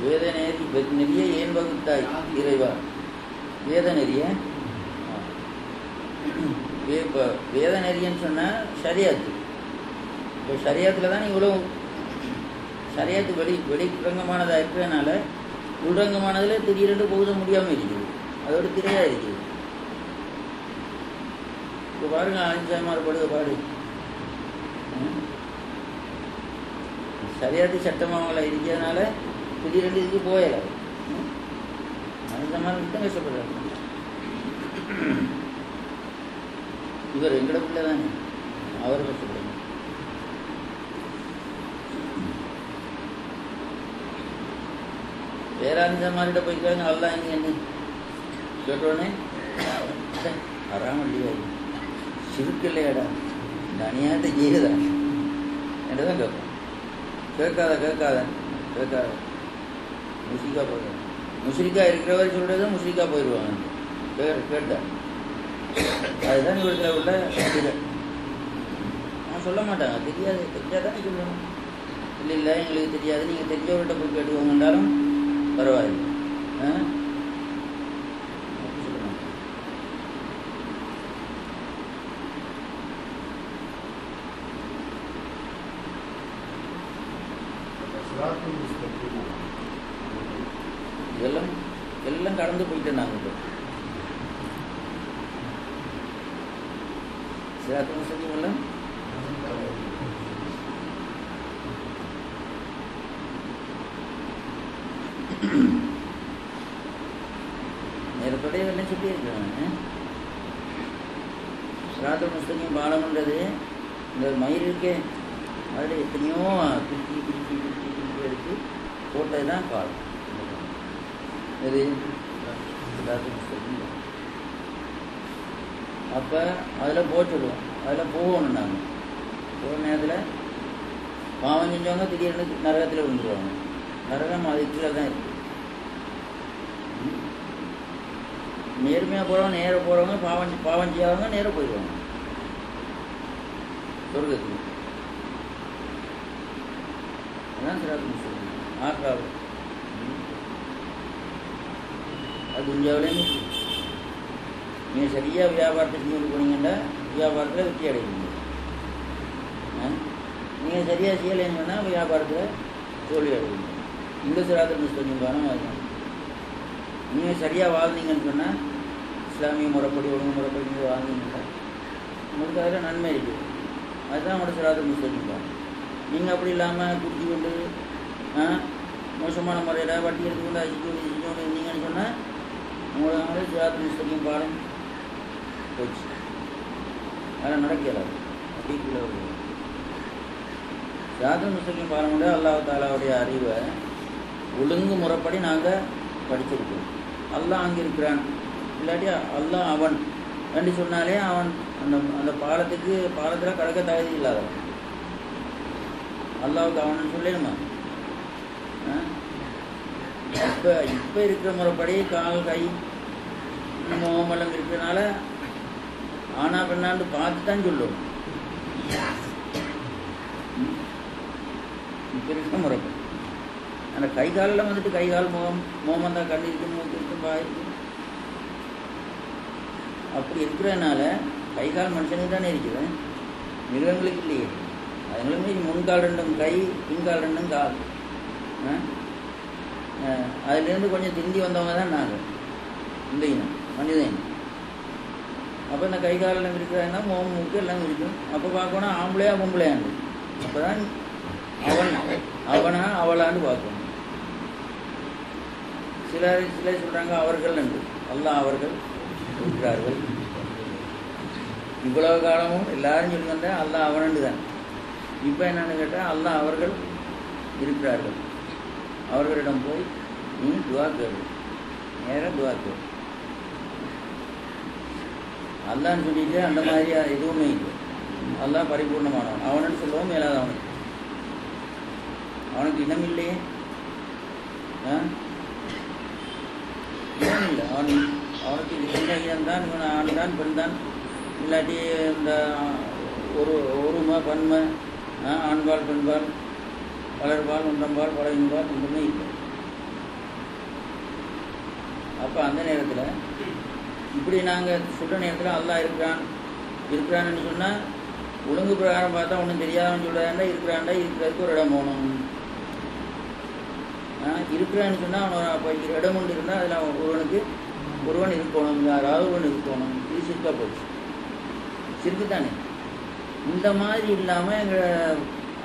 வேத நெறிய ஏன் வகுத்தாய் இறைவா? வேத நெறிய இப்போ வேத நெறியன்னு சொன்னால் ஷரியாத்து. இப்போ ஷரியாத்தில் தான் இவ்வளோ ஷரியாத்து வெளிரங்கமானதாக இருக்கிறதுனால உள்ரங்கமானதில் திடீரென்று போக முடியாமல் இருக்குது. அதோட திரையாக இருக்குது. இப்போ பாருங்க, அஞ்சாமார் படுக பாடு சரியாத்து சட்டமாவங்கள இருக்கிறதுனால திடீரெண்டு இதுக்கு போயலை. அஞ்சாமார் மட்டும் கஷ்டப்படுறாரு. இவர் எங்கட பிள்ளை தானே, அவர் கஷ்டப்படுறாங்க. வேற அஞ்சாமார்கிட்ட போய்க்காங்க. அல்லா இங்கே என்ன கேட்டோடனே அறாமல்லையா சிறுக்கில்லையாடா, இந்த அநியாயத்தை செய்யுதா என்றுதான் கேட்போம். கேட்காத முஸ்லிக்கா போய் முஸ்லிக்கா இருக்கிறவரை சொல்றது முஸ்லிக்கா போயிடுவாங்க. கேட்டா அதுதான் இவர்களை உள்ள நான் சொல்ல மாட்டாங்க. தெரியாதானே சொல்லணும். இல்லை எங்களுக்கு தெரியாது, நீங்கள் தெரிஞ்சவர்கிட்ட போய் கேட்டுக்கோங்கன்றாலும் பரவாயில்லை. எல்லாம் கடந்து போயிட்டேன். நாங்கள் இப்போ சிராத்து முஸ்தகீம் எல்லாம் நேரத்தோடைய எல்லாம் சொல்லி இருக்கிறாங்க. சிராத்து முஸ்தகீம் பாடம்ன்றது இந்த மயிர் இருக்கே, அதில் எத்தனையோ பிரிச்சு எடுத்து போட்டது தான் பாடம். இது அப்போ அதில் போச்சுடுவோம். அதில் போகணும். நாங்கள் போகிற நேரத்தில் பாவம் செஞ்சவங்க திடீர்னு நரகத்தில் விழுந்துருவாங்க. நரகம் அது கீழே தான் இருக்குது. நேர்மையாக போகிறவங்க நேராக போகிறவங்க, பாவம் செய்யாதவங்க நேராக போயிடுவாங்க சொர்க்கத்துக்கு. அதான் சிராத்து முஸ்தகீம். ஆற்றாவது அது இந்தியாவிலேருந்து நீங்கள் சரியாக வியாபாரத்தை செஞ்சு போனீங்கன்னா வியாபாரத்தில் வெற்றி அடைவீங்க. நீங்கள் சரியாக செய்யலைன்னு சொன்னால் வியாபாரத்தில் தோல்வி அடைவீங்க. இந்த சிராத்து முஸ்தகீம் பாடம் அதுதான். நீங்கள் சரியாக வாழ்ந்தீங்கன்னு சொன்னால் இஸ்லாமிய முறைப்படி ஒழுங்கு முறைப்படி நீங்கள் வாழ்ந்தீங்கன்னா உங்களுக்கு அதில் நன்மை இருக்குது. அதுதான் உங்களோட சிராத்து முஸ்தகீம் பாடம். நீங்கள் அப்படி இல்லாமல் குடிச்சு கொண்டு மோசமான முறையில் வட்டி எடுத்துக்கொண்டு அசிக்கொண்டு இருந்தீங்கன்னு சொன்னால் உங்களோட சிராத்து முஸ்தகீம் பாடம் போச்சு. அதெல்லாம் நடக்கிறாரு. அப்படி கீழே வருது. சிராத்து முஸ்தகீம் பாடம் கூட அல்லாஹ் தாலாவுடைய அறிவை ஒழுங்கு முறைப்படி நாங்கள் படிச்சிருக்கோம். அல்லாஹ் அங்கே இருக்கிறான், இல்லாட்டி அல்லாஹ் அவன் ரெண்டு சொன்னாலே அவன் அந்த பாலத்தில் கடக்க தகுதி இல்லாதவன். அல்லாவுக்கு அவன் சொல்லணுமா? இப்போ இருக்கிற முறைப்படி கால் கை முகமெல்லாம் இருக்கிறதுனால ஆனா பெண்ணாண்டு பார்த்து தான் சொல்லும். இப்போ இருக்கிற முறைப்படி அந்த கை காலெல்லாம் வந்துட்டு கை கால் முகம் தான் கண்ணு இருக்கும், மூக்கு இருக்கும், பாய் இருக்கும். அப்படி இருக்கிறதுனால கை கால் மனுஷனுக்கு தானே இருக்குது, மிருகங்களுக்கு இல்லையே. அதுங்களுமே முன்கால் ரெண்டும் கை, பின்கால் ரெண்டும் கால். அதுலேருந்து கொஞ்சம் திண்டி வந்தவங்க தான் நாங்கள், இந்த இனம் மனித இனம். அப்போ இந்த கை காலெல்லாம் இருக்கிறதுனா முகம் மூக்கு எல்லாம் இருக்கும். அப்போ பார்க்கணும் ஆம்பளையா பொம்பளையாண்டு. அப்போ தான் அவனா அவளான்னு பார்க்கணும். சிலர் சொல்கிறாங்க அவர்கள் என்று. அல்லாஹ் அவர்கள் இருக்கிறார்கள். இவ்வளவு காலமும் எல்லாரும் சொல்லி வந்தால் அல்லாஹ் அவனண்டு தான். இப்போ என்னன்னு கேட்டால் அல்லாஹ் அவர்கள் இருக்கிறார்கள். அவர்களிடம் போய் நீ துவா கேளு, நேராக துவா கேளு. அல்லான்னு சொல்லிட்டு அந்த மாதிரி எதுவுமே இல்லை. அல்லாஹ் பரிபூர்ணமானவன். அவனன்னு சொல்லவும் மேலாத அவனுக்கு இனம் இல்லையே, இனம் இல்லை. அவனுக்கு சின்ன இனம் தான், இவன் ஆண் தான் பெண் தான். இல்லாட்டி இந்த ஒரு தொன்மை பன்மை ஆண்பால் பெண்பால் வளர்பால் உண்டம்பால் பழகின்பால் ஒன்றுமே இல்லை. அப்போ அந்த நேரத்தில் இப்படி நாங்கள் சொல்கிற நேரத்தில் அல்லாஹ் இருக்கிறான்னு சொன்னால் ஒழுங்கு பிரகாரம் பார்த்தா ஒன்றும் தெரியாதவன் சொல்கிறாண்டா இருக்கிறதுக்கு ஒரு இடம் போகணும். இருக்கிறான்னு சொன்னால் அவனை அப்போ இடம் ஒன்று இருந்தால் அதில் ஒருவன் இருக்கணும், யாராவது ஒன்று இருக்கணும். இது சிறுக்கா போச்சு, சிறுக்கு தானே. இந்த மாதிரி இல்லாமல் எங்கள்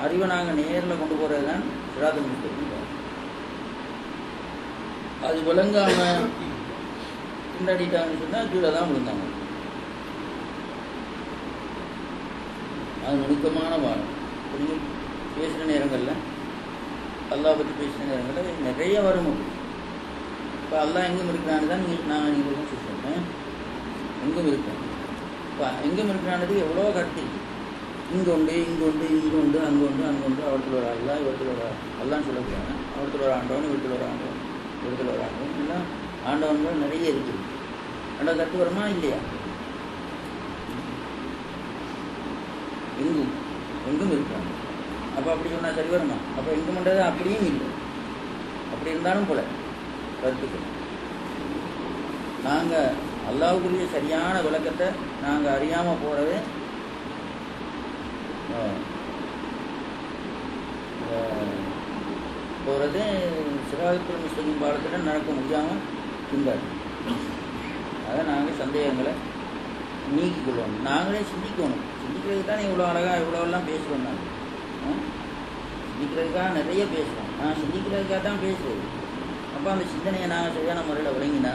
அறிவை நாங்கள் நேரில் கொண்டு போகிறது தான் சிராத்துல் முஸ்தகீம். அது விளங்காமல் திண்டாடிட்டாங்கன்னு சொன்னால் கீழே தான் விழுந்தாங்க. அது நுணுக்கமான வாரம். நீங்கள் பேசுகிற நேரங்களில் அல்லாஹ் பற்றி பேசுகிற நேரங்களில் நிறைய வரும். இப்போ அல்லாஹ் எங்கும் இருக்கிறான்னு தான் நீங்கள் சொல்கிறேன். எங்கும் இருக்கிறேன். இப்போ எங்கும் இருக்கிறானதுக்கு எவ்வளோ கருத்து இருக்குது. இங்கே உண்டு அங்கே உண்டு அவரத்தில் ஒரு அல்லா இவரத்தில் ஒரு அல்லான்னு சொல்லக்கூடாது. அவரத்தில் ஒரு ஆண்டவன் இவரத்தில் ஒரு ஆண்டவன் எல்லாம் ஆண்டவன்கள் நிறைய இருக்குது. அந்த கருத்து வருமா இல்லையா? எங்கும் இருக்கிறாங்க. அப்போ அப்படி சொன்னால் சரி வருமா? அப்போ எங்கும்ன்றது அப்படியும் இல்லை. அப்படி இருந்தாலும் போல கருத்துக்கள் நாங்கள் அல்லாஹ்வுக்குரிய சரியான விளக்கத்தை நாங்கள் அறியாமல் போகிறது சிராத்துல் முஸ்தகீம் பாடத்தில் நடக்க முடியாமல் இருந்தார். அதை நாங்கள் சந்தேகங்களை நீக்கிக்கொள்ளணும். நாங்களே சிந்திக்கணும். சிந்திக்கிறதுக்கு தான் இவ்வளோ அழகாக இவ்வளோலாம் பேசுகிறோம். நாங்கள் சிந்திக்கிறதுக்காக நிறைய பேசுகிறோம். நான் சிந்திக்கிறதுக்காக தான் பேசுகிறது. அப்போ அந்த சிந்தனையை நாங்கள் சரியான முறையில் விளங்கினா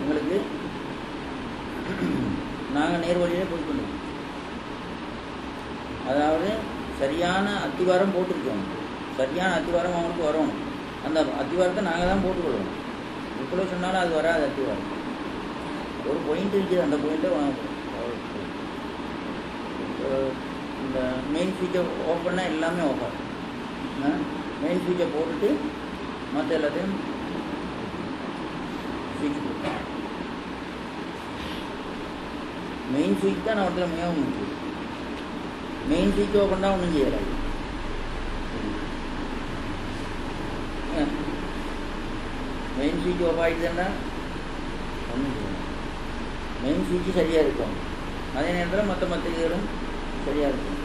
எங்களுக்கு நாங்கள் நேர்வழியிலே போய்க்கொண்டு, அதாவது சரியான அத்திவாரம் போட்டிருக்கோம். சரியான அத்திவாரம் அவங்களுக்கு வரணும். அந்த அத்திவாரத்தை நாங்கள் தான் போட்டுக்கொள்ளணும். இவ்வளோ சொன்னாலும் அது வராது. அத்திவாரம் ஒரு பாயிண்ட் இருக்குது. அந்த பாயிண்ட்டை இந்த மெயின் ஸ்விட்சை ஆஃப் பண்ணால் எல்லாமே ஆஃப் ஆகும். மெயின் ஸ்விட்சை போட்டுட்டு மற்ற எல்லாத்தையும் ஸ்விட்ச் போட்டு மெயின் ஸ்விட்ச் தான் அவற்றில் மிகவும் முக்கியம். மெயின் ஸ்விட்ச் ஓப்பன் தான் ஒன்றும் செய்யலாது. மெயின் ஸ்விட்ச் ஓஃப் ஆகிடுதுன்னா ஒன்றும் செய்யலாம். மெயின் ஸ்விட்ச் சரியாக இருக்கும். அதே நேரத்தில் மற்ற இதுகளும் சரியாக இருக்கும்.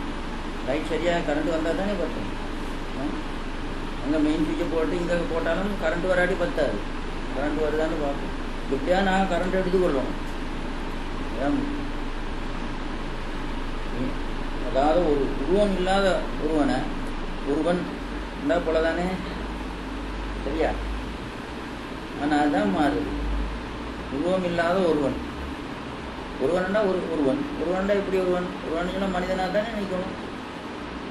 லைட் சரியாக கரண்ட் வந்தால் தானே பற்றும். அங்கே மெயின் ஸ்விட்சை போட்டு இங்கே போட்டாலும் கரண்ட் வராட்டி பத்தாது. கரண்ட் வருதான்னு பார்ப்போம். எப்படியா நாங்கள் கரண்ட் எடுத்துக்கொள்வோம். அதாவது ஒரு உருவம் இல்லாத ஒருவன் இருந்தால் போல தானே, சரியா? ஆனால் அதுதான் மாறுது. உருவம் இல்லாத ஒருவன்டா ஒருவன்டா இப்படி ஒருவன் சொன்னால் மனிதனாக தானே நினைக்கணும்.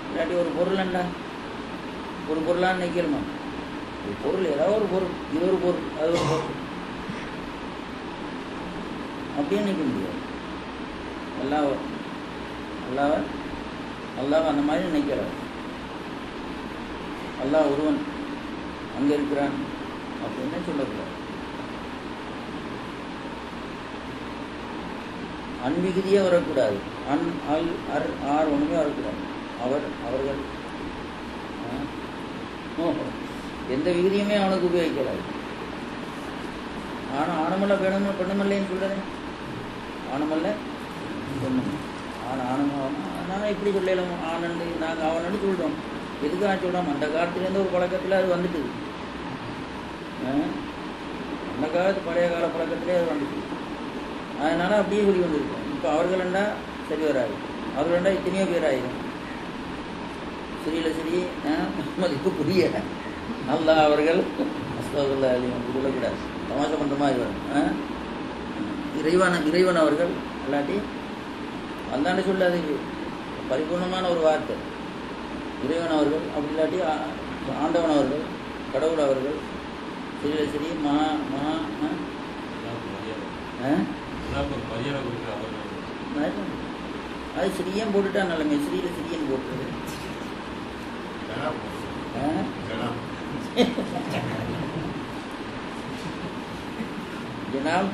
இல்லாட்டி ஒரு பொருள்ண்டா ஒரு பொருளாக நினைக்கணுமா? ஒரு பொருள், ஏதாவது ஒரு பொருள், இது ஒரு பொருள், அது ஒரு பொருள், அப்படியே நினைக்க முடியாது. அல்லாஹ் அந்த மாதிரி நினைக்கிறார். அல்லாஹ் ஒருவன் அங்கே இருக்கிறான் அப்படின்னு சொல்லக்கூடாது. அன்பிகுதியே வரக்கூடாது. ஆர் ஒன்றுமே வரக்கூடாது. அவர்கள் எந்த விகுதியுமே அவனுக்கு உபயோகிக்கிறாரு. ஆனால் ஆணமல்ல பெண்ணுமல்லேன்னு சொல்கிறேன். ஆணமல்ல பெண்ணும் ஆனால் இப்படி சொல்லலாம். ஆனண்டு நாங்கள் அவனு சொல்கிறோம். எதுக்காக சொல்கிறோம்? அந்த காலத்துலேருந்து ஒரு பழக்கத்தில் அது வந்துட்டு, அந்த காலத்து பழைய கால பழக்கத்திலே அது வந்துட்டு, அதனால் அப்படியே சொல்லி வந்துருக்கோம். இப்போ அவர்களண்டா சரி வராது. அவர்களண்டா இத்தனையோ பேர் ஆயிரும். சிறியில் மதிப்பு புரிய நல்லா அவர்கள் சொல்லக்கூடாது. தமாஷை பண்ணுற மாதிரி வரும். இறைவன் அவர்கள் இல்லாட்டி அந்தாண்ட சொல்லாது. பரிபூர்ணமான ஒரு வார்த்தை. இறைவன் அவர்கள் அப்படி இல்லாட்டி ஆண்டவன் அவர்கள், கடவுள் அவர்கள், சிறியில் சரி அது சிறியன் போட்டுட்டா நல்லமே. சிறியில் சிறியன் போட்டுறது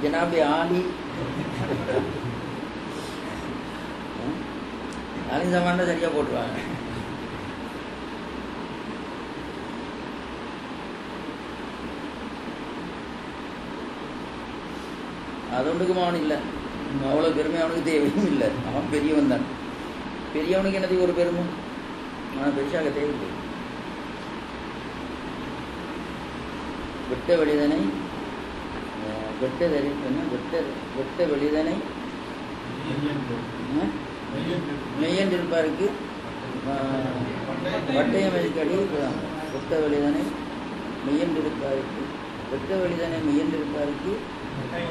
ஜனாபே ஆலி. நாளைக்கு சாமான் சரியாக போட்டுருவாங்க. அது ஒன்றுக்கும் அவன் இல்லை, அவ்வளோ பெருமை அவனுக்கு தேவையும் இல்லை. அவன் பெரியவன் தான். பெரியவனுக்கு என்னது ஒரு பெருமை? அவன் பெருசாக தேவையில்லை. வெட்ட வெளிதனை வெட்ட வெட்ட வெளிதனை மெய்யன்றிருப்பாருக்கு வட்டயம் எதுக்கடி வெட்ட வெளிதனை மெய்யன்றிருப்பாருக்கு வெட்ட வெளிதனை மெய்யன்றிருப்பாருக்கு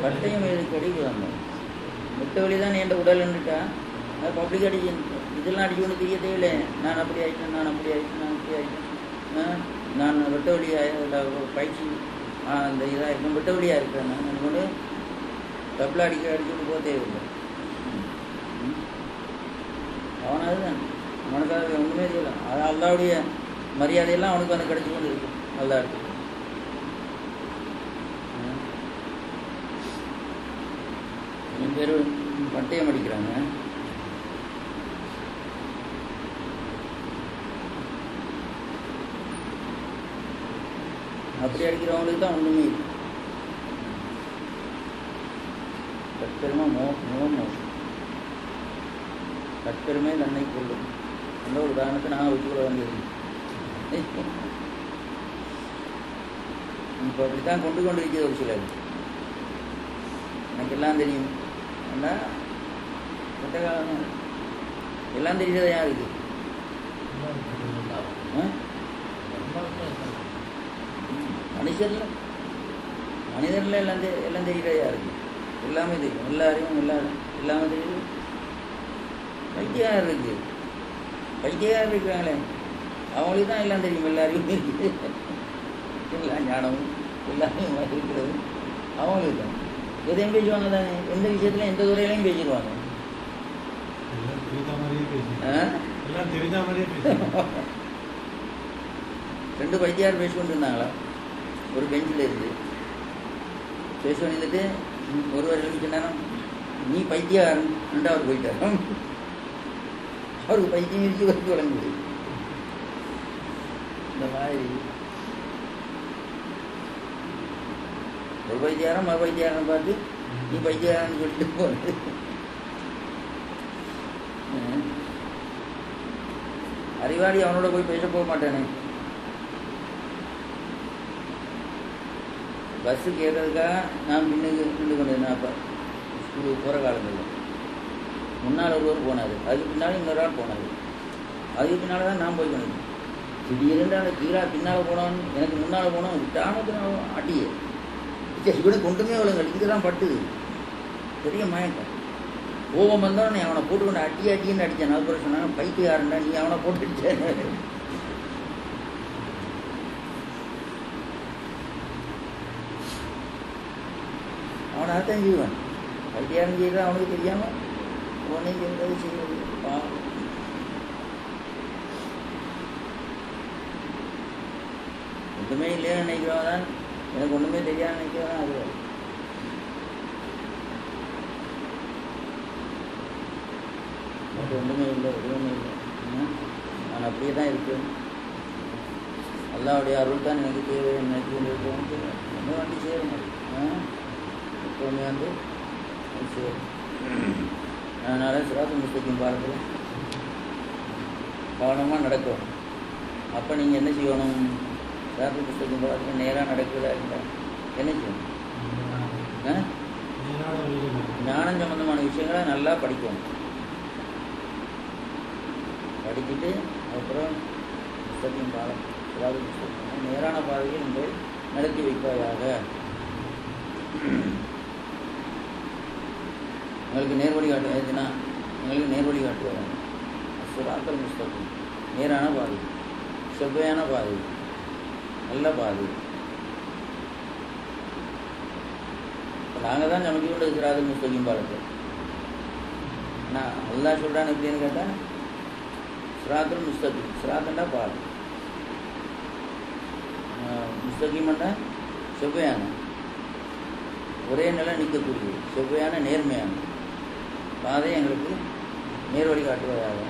வட்டயம் எதுக்கடி விதாந்தம். வெட்ட வெளிதான் என்ற உடல் என்றுட்டா அது பப்ளிக் அடிச்சு இதெல்லாம் அடிச்சு கொண்டு தெரிய தேவையில்லை. நான் அப்படி ஆயிட்டேன், நான் அப்படி ஆயிட்டேன், நான் அப்படி ஆயிட்டேன், நான் வெட்ட வெளியாக பயிற்சி அந்த இதாக இருக்கும், வெட்ட வெளியாக இருக்கிறேன் நான் கொண்டு டப்பில் அடிச்சுட்டு போக தேவையில்லை. அவனாவது தான் அவனுக்காக ஒன்றுமே தெரியல. அது அல்லாவுடைய மரியாதையெல்லாம் அவனுக்கு வந்து கிடைச்சி கொண்டு இருக்கும். நல்லா இருக்கு. பேர் பட்டயம் அடிக்கிறாங்க. அப்படி அடிக்கிறவங்களுக்கு தான் ஒன்றுமே இல்லை. கற்பெருமை முகம் கற்பெருமை தன்னை கொள்ளும். அந்த ஒரு உதாரணத்தை நான் வச்சுக்கொள்ள வேண்டியது. இப்போ அப்படித்தான் கொண்டு இருக்கிறது ஒரு சிலர். எனக்கு எல்லாம் தெரியும் என்ன கொட்ட காலம் எல்லாம் தெரியாத யாருக்கு? மனிதர்ல எல்லாம் தெரியாத யாருக்கு? எல்லாமே தெரியும். எல்லாரையும் எல்லாமே தெரியுது. பைத்தியார் இருக்கு, பைத்தியார் இருக்கிறாங்களே அவங்களுக்கு தான் எல்லாம் தெரியும். எல்லாரையும் இருக்குது, எல்லா ஞானமும் எல்லாமே இருக்கிறது அவங்களுக்கு தான். எதையும் பேசுவாங்க தானே, எந்த விஷயத்துலையும் எந்த துறையிலையும் பேசிடுவாங்க. ரெண்டு பைத்தியார் பேசிக்கொண்டு இருந்தாங்களா ஒரு பெஞ்சில் இருந்து. பேசிக்கொண்டு இருந்துட்டு ஒருவர் எழுதிக்கிட்டாரா, நீ பைத்தியார் அவர் போயிட்டார். அவருக்கு பைத்தியம் இருக்கு வரைக்கும் வழங்குது. இந்த மாதிரி ஒரு பைத்தியாரம் மறு பைத்தியாரம் பார்த்து நீ பைத்தியாரன்னு சொல்லிட்டு போறது. அறிவாளி அவனோட போய் பேச போக மாட்டானே. பஸ்ஸு கேட்கறதுக்காக நான் பின்னுக்கு நின்று கொண்டேன். அப்போ ஸ்கூலுக்கு போகிற காலங்களில் முன்னால் ஒருவர் போனார், அதுக்கு பின்னால் இன்னொரு ஆள் போனார், அதுக்கு பின்னால் தான் நான் போய் கொண்டேன். திடீரென்று அந்த கீழா பின்னால் போனவன் எனக்கு முன்னால் போனவன் விட்டானதுனாலும் அடியே இவனை கொண்டுமே அவளுங்கள் இங்கே தான் பட்டுது. பெரிய மயக்கம். கோபம் வந்தவன் அவனை போட்டுக்கொண்டு அடின்னு அடித்தான். அதுக்கப்புறம் சொன்னாங்க பைத்தியாரண்டா நீ அவனை போட்டுடுச்ச. அவனை அதான் செய்வான். பைத்தியாரம் செய்யறது அவனுக்கு தெரியாமல் உடனே செய்யறது செய்வது. ஒன்றுமே இல்லைன்னு நினைக்கிறவன் தான், எனக்கு ஒன்றுமே தெரியாது நினைக்கிறதான் அது. ஒன்றுமே இல்லை, எதுவுமே இல்லை, நான் அப்படியே தான் இருக்கேன். அல்லாவுடைய அருள் தான் எனக்கு தேவை. எனக்கு என்ன வண்டி சேரும் எப்போவுமே வந்து சேரும். அதனால் சிராத்து முஸ்தகிம் பாடத்தில் கவனமாக நடக்கும். அப்போ நீங்கள் என்ன செய்யணும்? சிராத்து முஸ்தகிம் பாடத்தில் நேராக நடக்கிறதா இருந்தால் என்ன செய்யணும்? ஞானம் சம்பந்தமான விஷயங்களை நல்லா படிக்கணும். படிச்சுட்டு அப்புறம் முஸ்தகிம் பாடம் சிராத்து முஸ்தகிம் நேரான பாதையில் நீங்கள் நடத்தி வைப்பாயாக. உங்களுக்கு நேர்வழி காட்டுவதுன்னா உங்களுக்கு நேர்வழி காட்டுவாங்க. சிராத்தல் முஸ்தகிம் நேரான பாதை, செவ்வையான பாதை, நல்ல பாதை. நாங்கள் தான் நமக்கு கொண்டு சிராத்தல் முஸ்தகிம் பாடத்தை நான் அல்லாஹ் சொல்கிறான். எப்படின்னு கேட்டால் சிராத்தல் முஸ்தகிம், சிராத்தண்டா பாதை, முஸ்தகிமண்டா செவ்வையான ஒரே நிலை நிற்கக்கூடிய செவ்வையான நேர்மையான பாதை எங்களுக்கு நேர்வழி காட்டுவதாக.